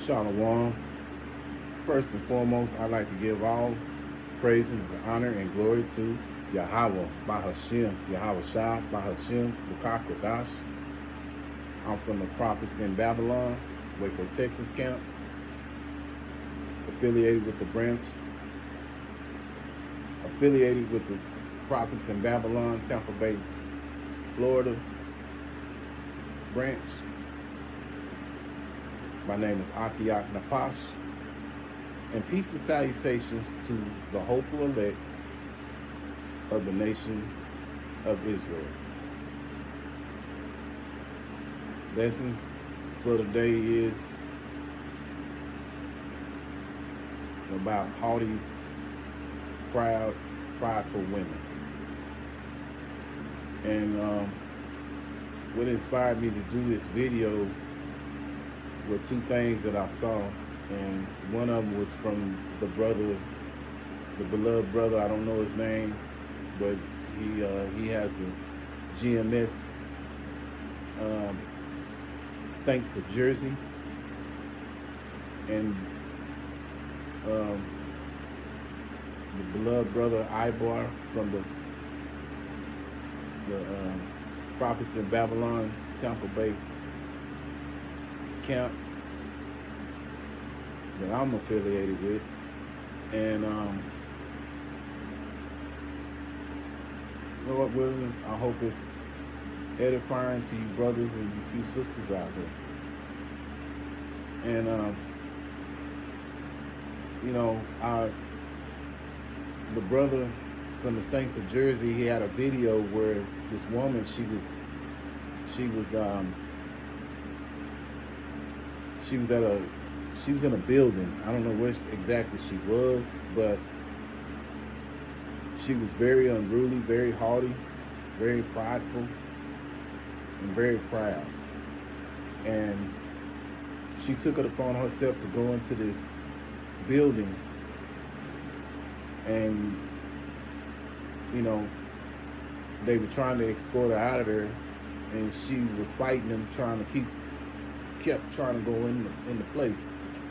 Shalom. First and foremost, I'd like to give all praises, honor, and glory to Yahweh, Bahashim, Yahweh Shah, Bahashim, Bukakwadash. I'm from the Prophets in Babylon, Waco, Texas camp, affiliated with the branch, affiliated with the Prophets in Babylon, Tampa Bay, Florida branch. My name is Akiak Napash, and peace and salutations to the hopeful elect of the nation of Israel. Lesson for today is about haughty, proud, prideful women. And what inspired me to do this video were two things that I saw, and one of them was from the brother, the beloved brother. I don't know his name, but he has the GMS Saints of Jersey, and the beloved brother Ibar from the Prophets in Babylon, Tampa Bay camp that I'm affiliated with. And Lord willing, I hope it's edifying to you brothers and you few sisters out there. And the brother from the Saints of Jersey, he had a video where this woman, she was in a building. I don't know where exactly she was, but she was very unruly, very haughty, very prideful, and very proud. And she took it upon herself to go into this building, and they were trying to escort her out of there, and she was fighting them, kept trying to go in the place.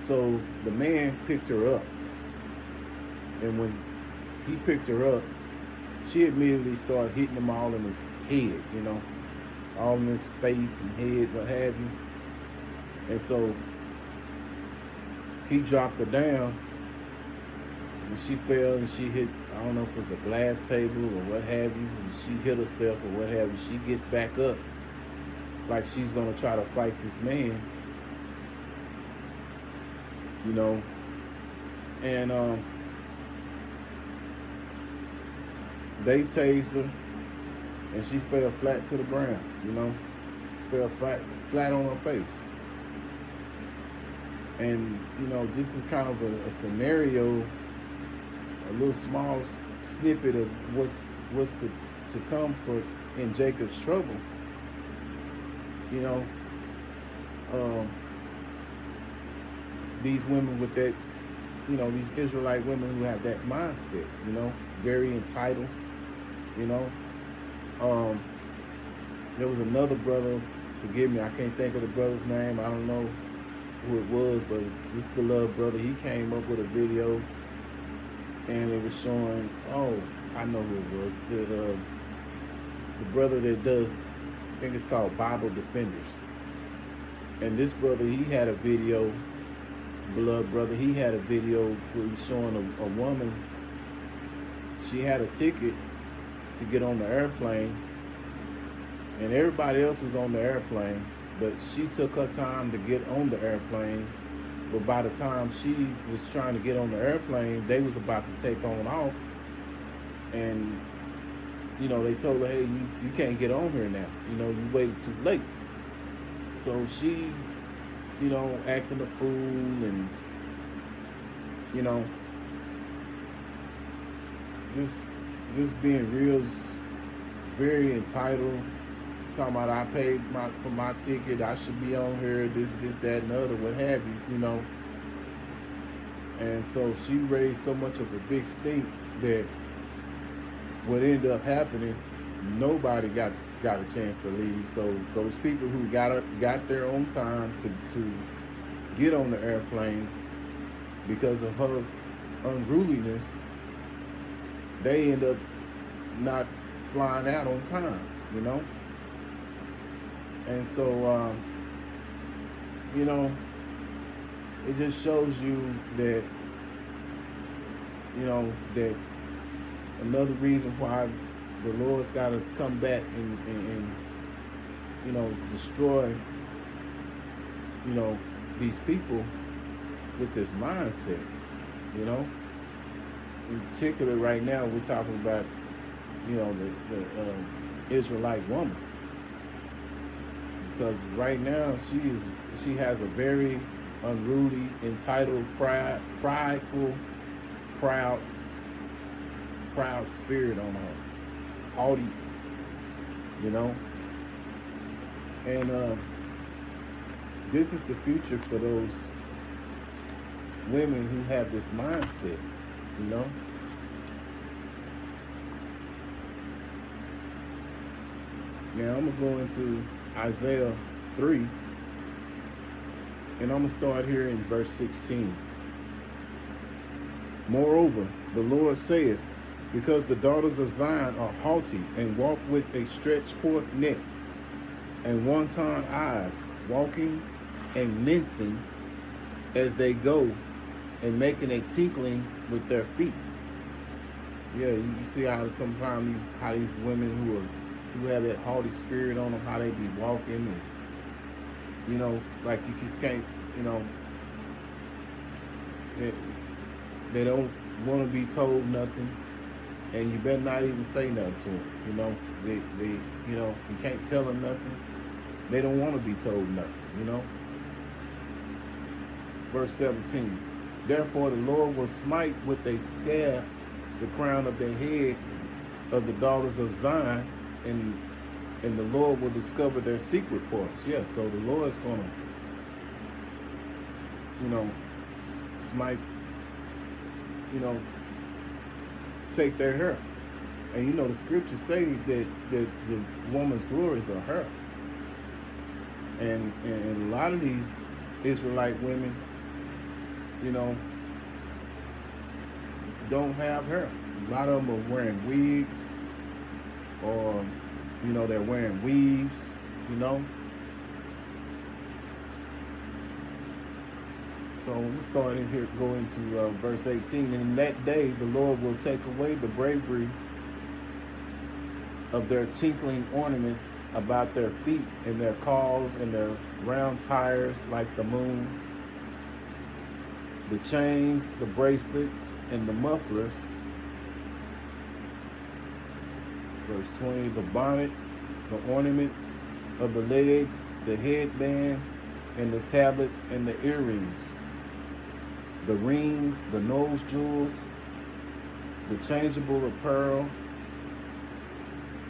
So the man picked her up, and when he picked her up, she immediately started hitting him all in his head, all in his face and head, what have you. And so he dropped her down, and she fell, and she hit, I don't know if it was a glass table or what have you, and she hit herself or what have you. She gets back up like she's going to try to fight this man, and they tased her, and she fell flat to the ground, fell flat on her face. And, this is kind of a scenario, a little small snippet of what's to come for in Jacob's trouble. These women with that, these Israelite women who have that mindset, very entitled, There was another brother, forgive me, I can't think of the brother's name, I don't know who it was, but this beloved brother, he came up with a video, and it was showing, I know who it was, the brother that does, I think it's called Bible Defenders. And this brother, he had a video, beloved brother, he had a video where he was showing a woman, she had a ticket to get on the airplane, and everybody else was on the airplane, but she took her time to get on the airplane. But by the time she was trying to get on the airplane, they was about to take on off, and they told her, hey, you can't get on here now, you waited too late. So she, acting a fool, and, just being real, very entitled, talking about I paid for my ticket, I should be on here, this, that, and the other, what have you, And so she raised so much of a big stink that what ended up happening, nobody got a chance to leave. So those people who got there on time to get on the airplane because of her unruliness. They end up not flying out on time, you know. And so, you know, it just shows you that, you know, that another reason why the Lord's got to come back and, you know, destroy, you know, these people with this mindset, you know. In particular, right now, we're talking about, you know, the Israelite woman. Because right now, she has a very unruly, entitled, prideful, proud spirit on her. Haughty, you know. And this is the future for those women who have this mindset, you know. Now I'm going to go into Isaiah 3, and I'm going to start here in verse 16. Moreover, the Lord saith, because the daughters of Zion are haughty and walk with a stretched forth neck and wanton eyes, walking and mincing as they go, and making a tinkling with their feet. Yeah, you see how sometimes these women who have that haughty spirit on them, how they be walking, and you know, like you just can't, you know, they don't want to be told nothing, and you better not even say nothing to them. You know, they you know, you can't tell them nothing. They don't want to be told nothing. You know. Verse 17. Therefore the Lord will smite with a scab the crown of their head of the daughters of Zion, and the Lord will discover their secret parts. Yes, so the Lord's gonna, you know, smite, you know, take their hair. And you know the scriptures say that the woman's glories are her. And a lot of these Israelite women, you know, don't have hair. A lot of them are wearing wigs, or, you know, they're wearing weaves, you know. So we'll start in here, go into verse 18. And in that day, the Lord will take away the bravery of their tinkling ornaments about their feet, and their caws, and their round tires like the moon, the chains, the bracelets, and the mufflers. Verse 20, the bonnets, the ornaments of the legs, the headbands, and the tablets, and the earrings, the rings, the nose jewels, the changeable apparel,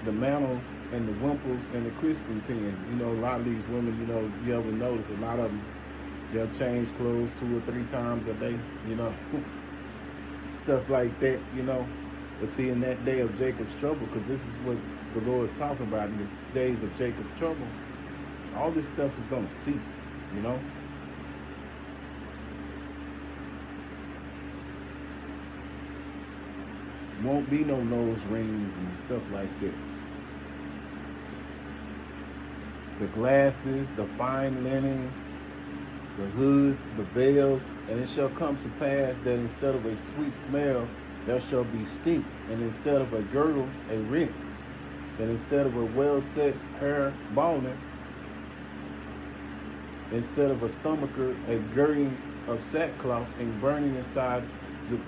the mantles, and the wimples, and the crisping pins. You know, a lot of these women, you know, you ever notice, a lot of them, they'll change clothes 2 or 3 times a day, you know. Stuff like that, you know. But see, in that day of Jacob's trouble, because this is what the Lord is talking about, in the days of Jacob's trouble, all this stuff is going to cease, you know. Won't be no nose rings and stuff like that. The glasses, the fine linen, the hoods, the veils, and it shall come to pass that instead of a sweet smell, there shall be stink, and instead of a girdle, a rent, and instead of a well-set hair, baldness, instead of a stomacher, a girding of sackcloth, and burning inside the,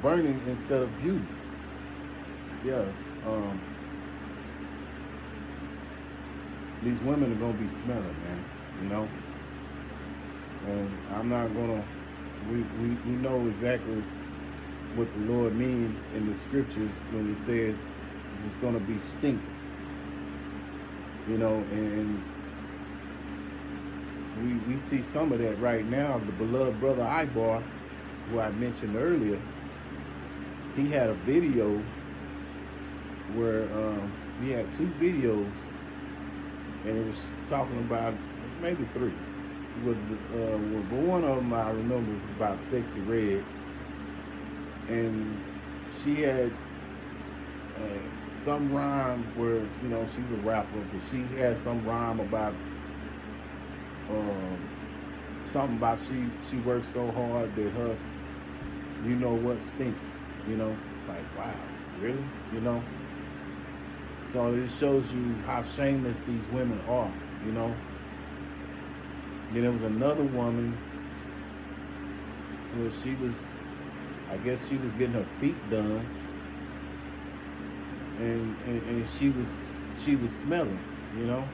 burning instead of beauty. Yeah, these women are gonna be smelling, man. You know, and I'm not gonna. We know exactly what the Lord means in the scriptures when He says it's gonna be stink. You know, and we see some of that right now. The beloved brother Ibar, who I mentioned earlier, he had a video where he had 2 videos, and it was talking about, maybe 3, but one of them I remember was about Sexy Red, and she had some rhyme where, you know, she's a rapper, but she had some rhyme about um, something about she works so hard that her, you know what, stinks. You know, like, wow, really, you know. So it shows you how shameless these women are, you know. Then there was another woman where she was, I guess she was getting her feet done, and she was smelling, you know.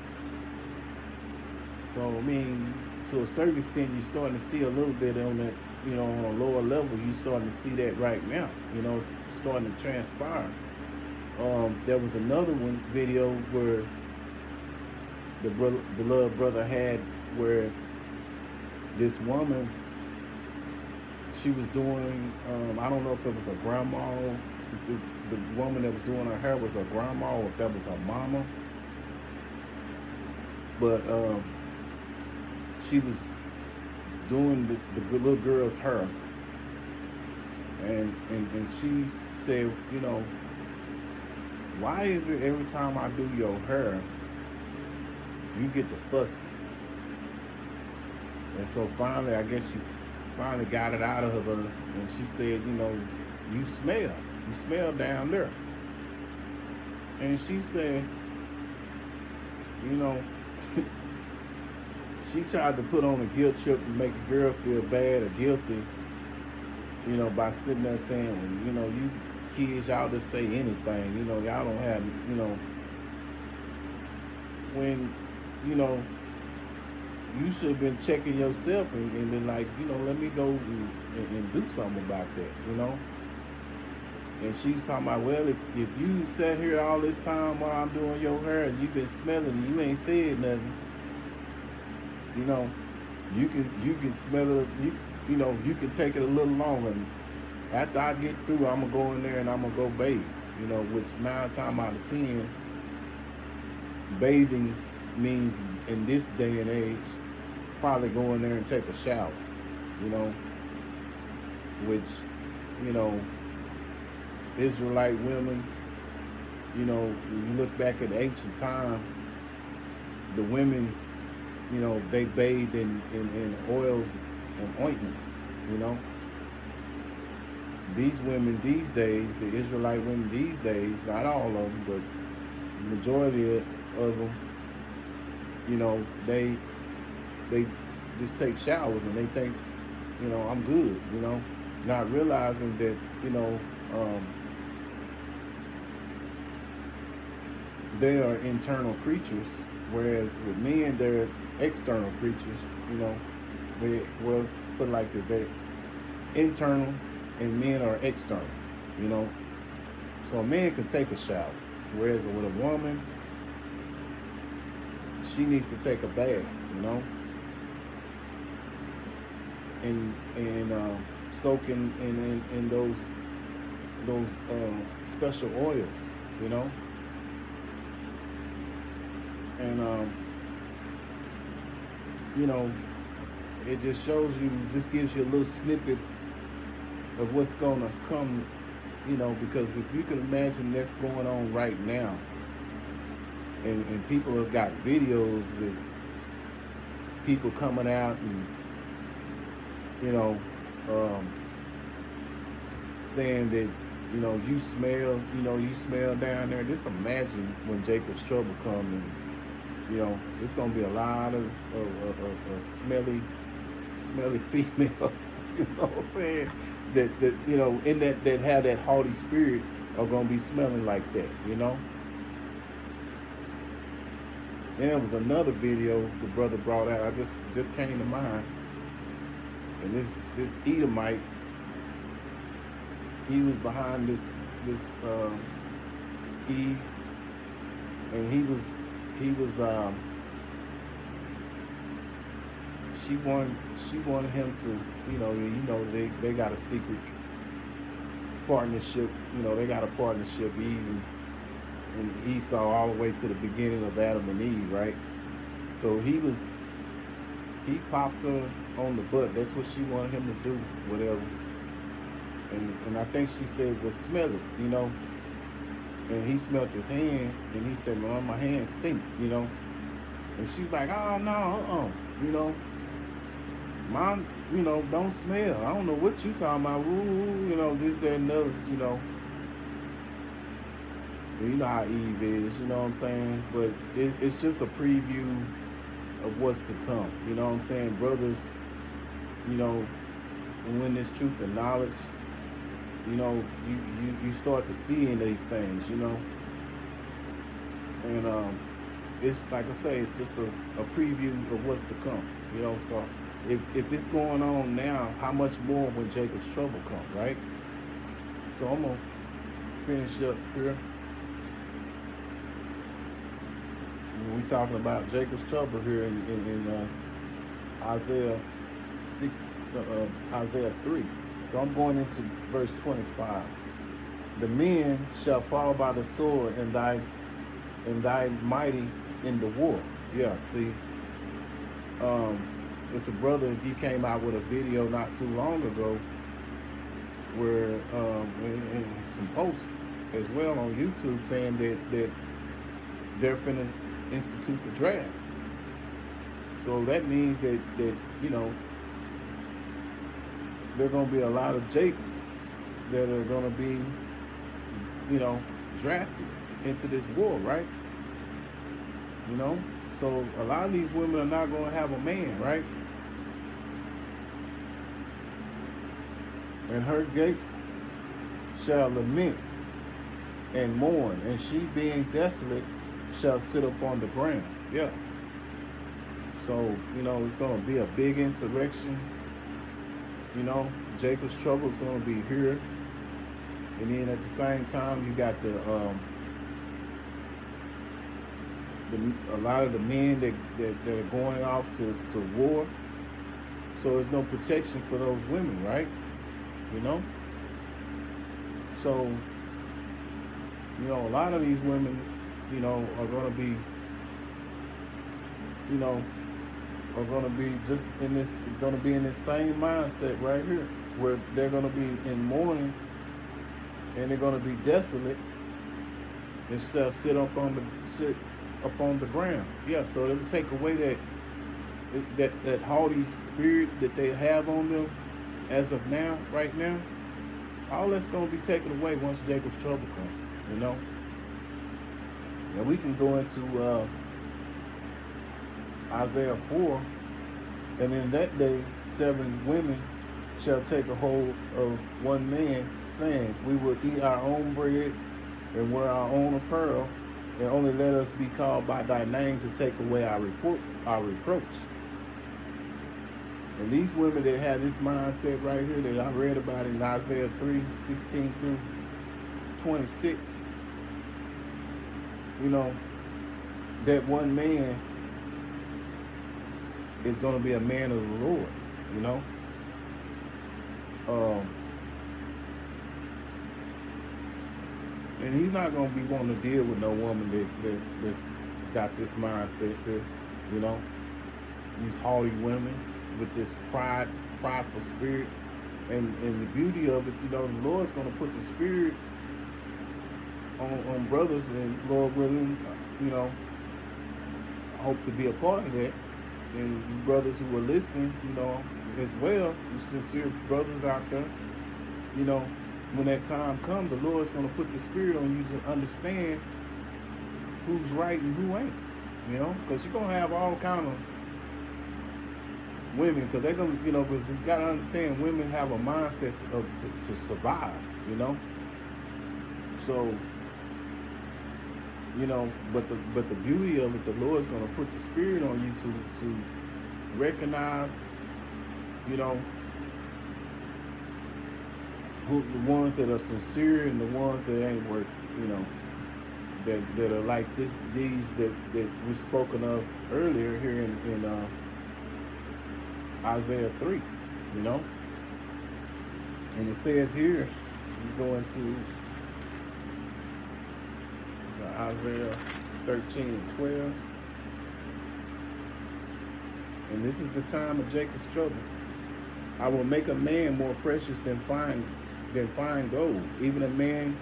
So I mean, to a certain extent, you're starting to see a little bit on that, you know, on a lower level. You're starting to see that right now. You know, it's starting to transpire. There was another one video where the beloved brother had where this woman, she was doing, I don't know if it was a grandma, the woman that was doing her hair was a grandma or if that was her mama, but she was doing the little girl's hair, and she said, you know, why is it every time I do your hair, you get the fussy? And so finally, I guess she finally got it out of her, and she said, you know, you smell down there. And she said, you know, she tried to put on a guilt trip to make the girl feel bad or guilty, you know, by sitting there saying, well, you know, you kids, y'all just say anything, you know, y'all don't have, you know, when, you know, you should have been checking yourself and been like, you know, let me go and do something about that, you know. And she's talking about, well, if you sat here all this time while I'm doing your hair and you've been smelling and you ain't said nothing, you know, you can smell it, you know, you can take it a little longer. And after I get through, I'm going to go in there and I'm going to go bathe, you know, which 9 times out of 10, bathing means in this day and age, probably go in there and take a shower, you know, which, you know, Israelite women, you know, you look back at ancient times, the women, you know, they bathed in oils and ointments, you know. These women these days, the Israelite women these days, not all of them, but the majority of them, you know, they just take showers and they think, you know, I'm good, you know, not realizing that, you know, they are internal creatures, whereas with men, they're external creatures, you know. Well, put it like this, they're internal and men are external, you know. So a man can take a shower, whereas with a woman, she needs to take a bath, you know, and soak in those special oils, you know. And you know, it just shows you, just gives you a little snippet of what's gonna come, you know, because if you can imagine that's going on right now, and people have got videos with people coming out and, you know, saying that, you know, you smell down there. Just imagine when Jacob's trouble comes, and, you know, it's gonna be a lot of smelly females, you know what I'm saying? That you know, in that have that haughty spirit are gonna be smelling like that, you know. And there was another video the brother brought out. I just came to mind, and this Edomite, he was behind this Eve, and he was she wanted him to, you know, they got a secret partnership, you know, they got a partnership, Eve and Esau, all the way to the beginning of Adam and Eve, right? So he he popped her on the butt. That's what she wanted him to do, whatever. And I think she said, well, smell it, you know. And he smelled his hand, and he said, man, my hands stink, you know. And she's like, oh, no, you know. Mom, you know, don't smell. I don't know what you talking about. Ooh, you know, this, that, and other, you know. And you know how Eve is, you know what I'm saying? But it's just a preview of what's to come, you know what I'm saying? Brothers, you know, when this truth and knowledge, you know, you start to see in these things, you know. And it's like I say, it's just a preview of what's to come, you know. So if it's going on now, how much more when Jacob's trouble comes, right? So I'm gonna finish up here. We're talking about Jacob's trouble here in Isaiah 6, Isaiah 3. So I'm going into verse 25. The men shall fall by the sword, and thy mighty in the war. Yeah, see, it's a brother. He came out with a video not too long ago, where and some posts as well on YouTube saying that they're finna institute the draft. So that means that you know, there are going to be a lot of Jakes that are going to be, you know, drafted into this war, right? You know, so a lot of these women are not going to have a man, right? And her gates shall lament and mourn, and she being desolate shall sit upon the ground. Yeah. So, you know, it's going to be a big insurrection. You know, Jacob's trouble is going to be here. And then at the same time, you got a lot of the men that are going off to war. So there's no protection for those women, right? You know? So, you know, a lot of these women, you know, are going to be, you know, are going to be just in this, going to be in this same mindset right here, where they're going to be in mourning, and they're going to be desolate, and shall sit up on the ground. Yeah, so it will take away that haughty spirit that they have on them as of now, right now. All that's going to be taken away once Jacob's trouble comes, you know. And we can go into Isaiah 4, and in that day 7 women shall take a hold of one man, saying, we will eat our own bread and wear our own apparel, and only let us be called by thy name to take away our reproach. And these women that have this mindset right here that I read about in Isaiah 3, 16 through 26, you know, that one man is going to be a man of the Lord, you know. And he's not going to be wanting to deal with no woman that's got this mindset there, you know. These haughty women with this prideful spirit. And the beauty of it, you know, the Lord's going to put the spirit on brothers, and Lord willing, you know, I hope to be a part of that. And you brothers who are listening, you know, as well, you sincere brothers out there, you know, when that time comes, the Lord's going to put the spirit on you to understand who's right and who ain't, you know, because you're going to have all kind of women, because they're going to, you know, because you got to understand women have a mindset to survive, you know. So, you know, but the beauty of it, the Lord's going to put the spirit on you to recognize, you know, who the ones that are sincere and the ones that ain't worth, you know, that are like these that we spoken of earlier here in Isaiah 3, you know. And it says here, you go into Isaiah 13 and 12. And this is the time of Jacob's trouble. I will make a man more precious than fine gold, even a man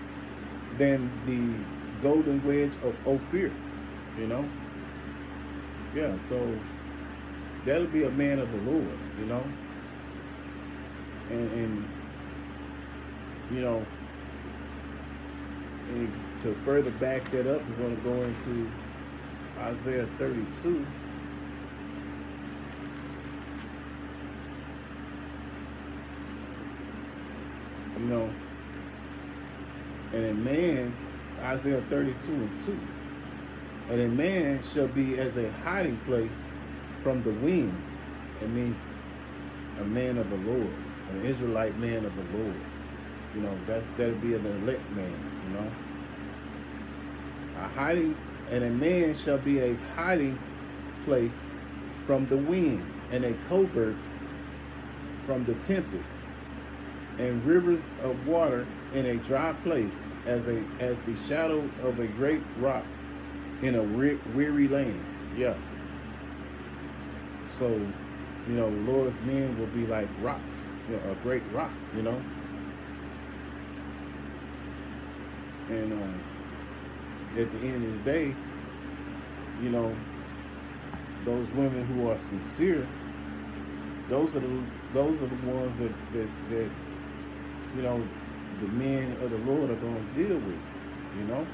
than the golden wedge of Ophir. You know? Yeah, so that'll be a man of the Lord, you know? And you know, and to further back that up, we're going to go into Isaiah 32. You know, and a man, Isaiah 32 and 2. And a man shall be as a hiding place from the wind. It means a man of the Lord, an Israelite man of the Lord. You know, that'll be an elect man, you know. And a man shall be a hiding place from the wind, and a covert from the tempest, and rivers of water in a dry place, as the shadow of a great rock in a weary land. Yeah. So, you know, the Lord's men will be like rocks, you know, a great rock, you know. And at the end of the day, you know, those women who are sincere, those are the ones that you know, the men of the Lord are going to deal with, you know.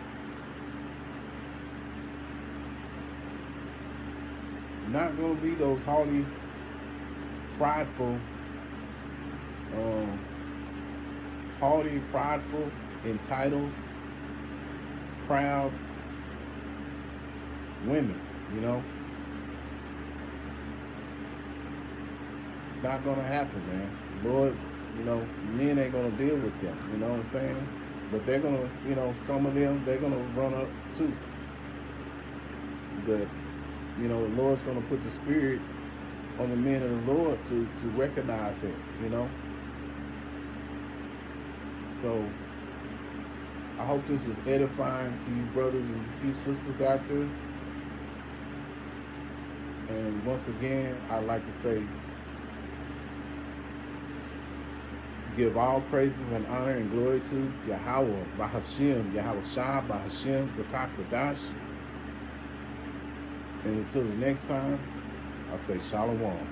Not going to be those haughty, prideful, entitled, proud women, you know. It's not going to happen, man. Lord, you know, men ain't going to deal with them, you know what I'm saying? But they're going to, you know, some of them, they're going to run up too. But, you know, the Lord's going to put the spirit on the men of the Lord to recognize that, you know. So, I hope this was edifying to you brothers and a few sisters out there. And once again, I'd like to say, give all praises and honor and glory to Yahweh, Bahashim, Yahweh Shah, Bahashim, Rakakadash. And until the next time, I say Shalom.